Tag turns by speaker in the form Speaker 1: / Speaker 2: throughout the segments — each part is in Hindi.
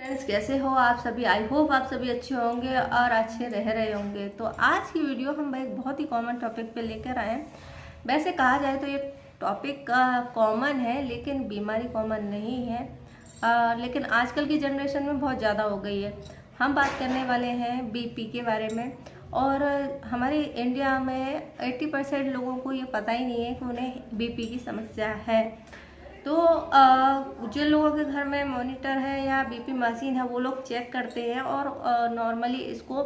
Speaker 1: फ्रेंड्स, कैसे हो आप सभी। आई होप आप सभी अच्छे होंगे और अच्छे रह रहे होंगे। तो आज की वीडियो हम एक बहुत ही कॉमन टॉपिक पे लेकर आए हैं। वैसे कहा जाए तो ये टॉपिक कॉमन है, लेकिन बीमारी कॉमन नहीं है। लेकिन आजकल की जनरेशन में बहुत ज़्यादा हो गई है। हम बात करने वाले हैं बीपी के बारे में। और हमारे इंडिया में 80% लोगों को ये पता ही नहीं है कि उन्हें बीपी की समस्या है। तो जिन लोगों के घर में मॉनिटर है या बीपी मशीन है वो लोग चेक करते हैं और नॉर्मली इसको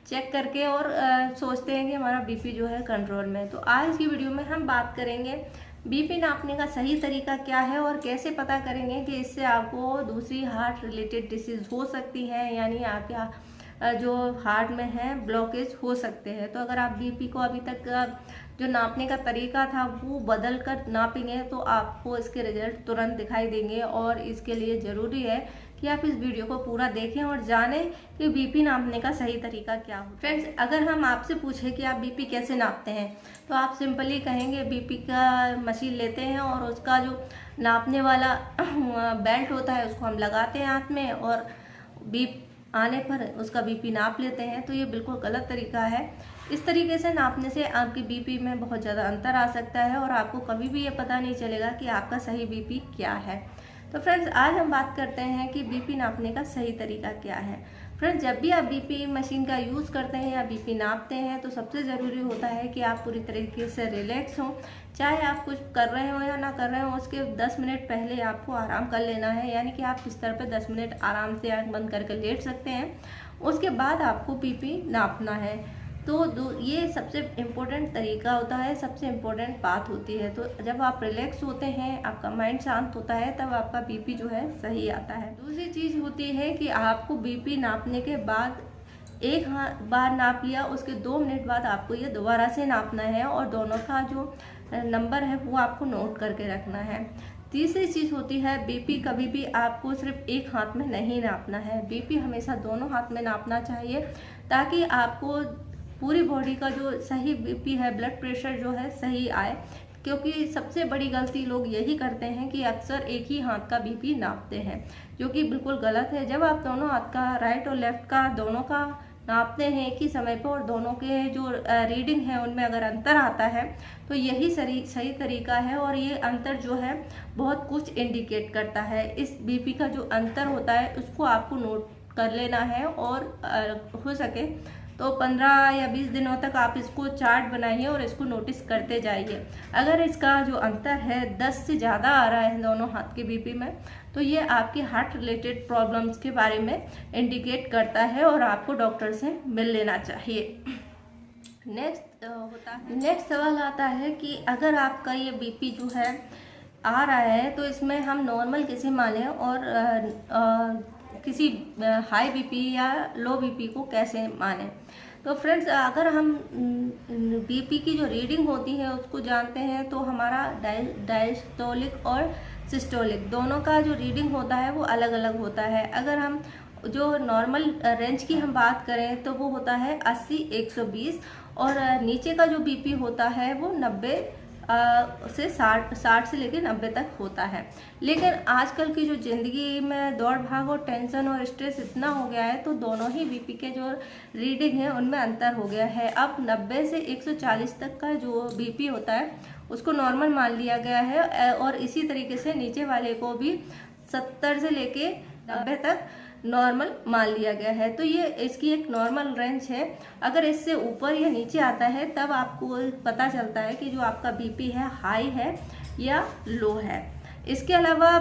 Speaker 1: चेक करके और सोचते हैं कि हमारा बीपी जो है कंट्रोल में है। तो आज की वीडियो में हम बात करेंगे बीपी नापने का सही तरीका क्या है और कैसे पता करेंगे कि इससे आपको दूसरी हार्ट रिलेटेड डिसीज हो सकती है, यानी आपके जो हार्ट में है ब्लॉकेज हो सकते हैं। तो अगर आप बीपी को अभी तक जो नापने का तरीका था वो बदल कर नापेंगे तो आपको इसके रिजल्ट तुरंत दिखाई देंगे। और इसके लिए ज़रूरी है कि आप इस वीडियो को पूरा देखें और जानें कि बीपी नापने का सही तरीका क्या हो। फ्रेंड्स, अगर हम आपसे पूछें कि आप बीपी कैसे नापते हैं तो आप सिंपली कहेंगे बीपी का मशीन लेते हैं और उसका जो नापने वाला बेल्ट होता है उसको हम लगाते हैं हाथ में और बीप आने पर उसका बीपी नाप लेते हैं। तो ये बिल्कुल गलत तरीका है। इस तरीके से नापने से आपकी बीपी में बहुत ज़्यादा अंतर आ सकता है और आपको कभी भी ये पता नहीं चलेगा कि आपका सही बीपी क्या है। तो फ्रेंड्स, आज हम बात करते हैं कि बीपी नापने का सही तरीका क्या है। फ्रेंड्स, जब भी आप बीपी मशीन का यूज़ करते हैं या बीपी नापते हैं तो सबसे ज़रूरी होता है कि आप पूरी तरीके से रिलैक्स हों। चाहे आप कुछ कर रहे हो या ना कर रहे हो, उसके 10 मिनट पहले आपको आराम कर लेना है। यानी कि आप बिस्तर पर 10 मिनट आराम से आँख बंद करके लेट सकते हैं। उसके बाद आपको बीपी नापना है। तो ये सबसे इम्पोर्टेंट तरीका होता है, सबसे इम्पोर्टेंट बात होती है। तो जब आप रिलैक्स होते हैं, आपका माइंड शांत होता है, तब आपका बीपी जो है सही आता है। दूसरी चीज़ होती है कि आपको बीपी नापने के बाद एक बार नाप लिया, उसके 2 मिनट बाद आपको ये दोबारा से नापना है और दोनों का जो नंबर है वो आपको नोट करके रखना है। तीसरी चीज़ होती है बीपी कभी भी आपको सिर्फ एक हाथ में नहीं नापना है। बीपी हमेशा दोनों हाथ में नापना चाहिए ताकि आपको पूरी बॉडी का जो सही बीपी है, ब्लड प्रेशर जो है सही आए। क्योंकि सबसे बड़ी गलती लोग यही करते हैं कि अक्सर एक ही हाथ का बीपी नापते हैं, जो कि बिल्कुल गलत है। जब आप दोनों हाथ का, राइट और लेफ्ट का, दोनों का नापते हैं एक ही समय पर और दोनों के जो रीडिंग है उनमें अगर अंतर आता है तो यही सही तरीका है। और ये अंतर जो है बहुत कुछ इंडिकेट करता है। इस बीपी का जो अंतर होता है उसको आपको नोट कर लेना है और हो सके तो 15 या 20 दिनों तक आप इसको चार्ट बनाइए और इसको नोटिस करते जाइए। अगर इसका जो अंतर है 10 से ज़्यादा आ रहा है दोनों हाथ के बीपी में, तो ये आपकी हार्ट रिलेटेड प्रॉब्लम्स के बारे में इंडिकेट करता है और आपको डॉक्टर से मिल लेना चाहिए। नेक्स्ट सवाल आता है कि अगर आपका ये बीपी जो है आ रहा है तो इसमें हम नॉर्मल कैसे माने और किसी हाई बीपी या लो बीपी को कैसे माने। तो फ्रेंड्स, अगर हम बीपी की जो रीडिंग होती है उसको जानते हैं तो हमारा डायस्टोलिक और सिस्टोलिक दोनों का जो रीडिंग होता है वो अलग अलग होता है। अगर हम जो नॉर्मल रेंज की हम बात करें तो वो होता है 80-120 और नीचे का जो बीपी होता है वो 90 से 60 से लेकर 90 तक होता है। लेकिन आजकल की जो ज़िंदगी में दौड़ भाग और टेंशन और स्ट्रेस इतना हो गया है तो दोनों ही बीपी के जो रीडिंग है उनमें अंतर हो गया है। अब 90 से 140 तक का जो बीपी होता है उसको नॉर्मल मान लिया गया है और इसी तरीके से नीचे वाले को भी 70 से लेके 90 तक नॉर्मल मान लिया गया है। तो ये इसकी एक नॉर्मल रेंज है। अगर इससे ऊपर या नीचे आता है तब आपको पता चलता है कि जो आपका बीपी है हाई है या लो है। इसके अलावा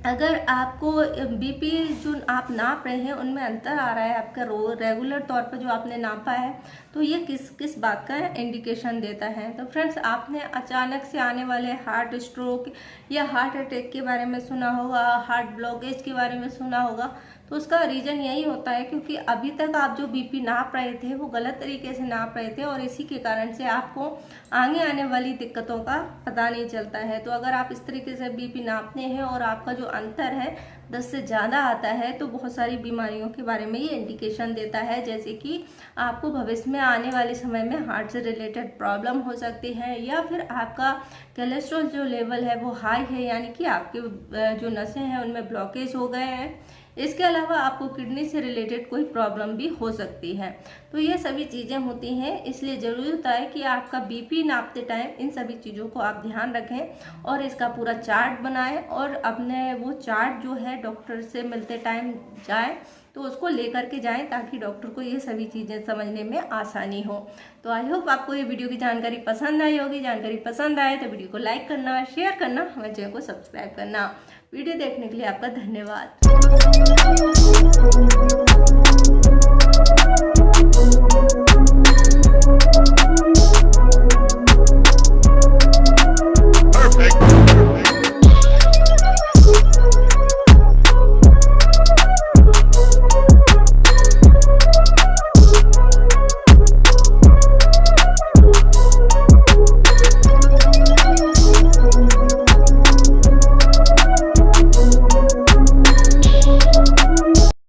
Speaker 1: अगर आपको बीपी जो आप नाप रहे हैं उनमें अंतर आ रहा है आपका रेगुलर तौर पर जो आपने नापा है, तो ये किस बात का इंडिकेशन देता है। तो फ्रेंड्स, आपने अचानक से आने वाले हार्ट स्ट्रोक या हार्ट अटैक के बारे में सुना होगा, हार्ट ब्लॉकेज के बारे में सुना होगा। तो उसका रीज़न यही होता है क्योंकि अभी तक आप जो बीपी नाप रहे थे वो गलत तरीके से नाप रहे थे और इसी के कारण से आपको आगे आने वाली दिक्कतों का पता नहीं चलता है। तो अगर आप इस तरीके से बीपी नापते हैं और आपका जो अंतर है 10 से ज़्यादा आता है तो बहुत सारी बीमारियों के बारे में ये इंडिकेशन देता है, जैसे कि आपको भविष्य में आने वाले समय में हार्ट से रिलेटेड प्रॉब्लम हो सकती है या फिर आपका कोलेस्ट्रॉल जो लेवल है वो हाई है, यानी कि आपके जो नसें हैं उनमें ब्लॉकेज हो गए हैं इसके अलावा आपको किडनी से रिलेटेड कोई प्रॉब्लम भी हो सकती है। तो ये सभी चीज़ें होती हैं, इसलिए ज़रूरी होता है कि आपका बीपी नापते टाइम इन सभी चीज़ों को आप ध्यान रखें और इसका पूरा चार्ट बनाएं और अपने वो चार्ट जो है डॉक्टर से मिलते टाइम जाएं तो उसको लेकर के जाएं ताकि डॉक्टर को ये सभी चीज़ें समझने में आसानी हो। तो आई होप आपको ये वीडियो की जानकारी पसंद आई होगी। जानकारी पसंद आए तो वीडियो को लाइक करना, शेयर करना, हमारे चैनल को सब्सक्राइब करना। वीडियो देखने के लिए आपका धन्यवाद।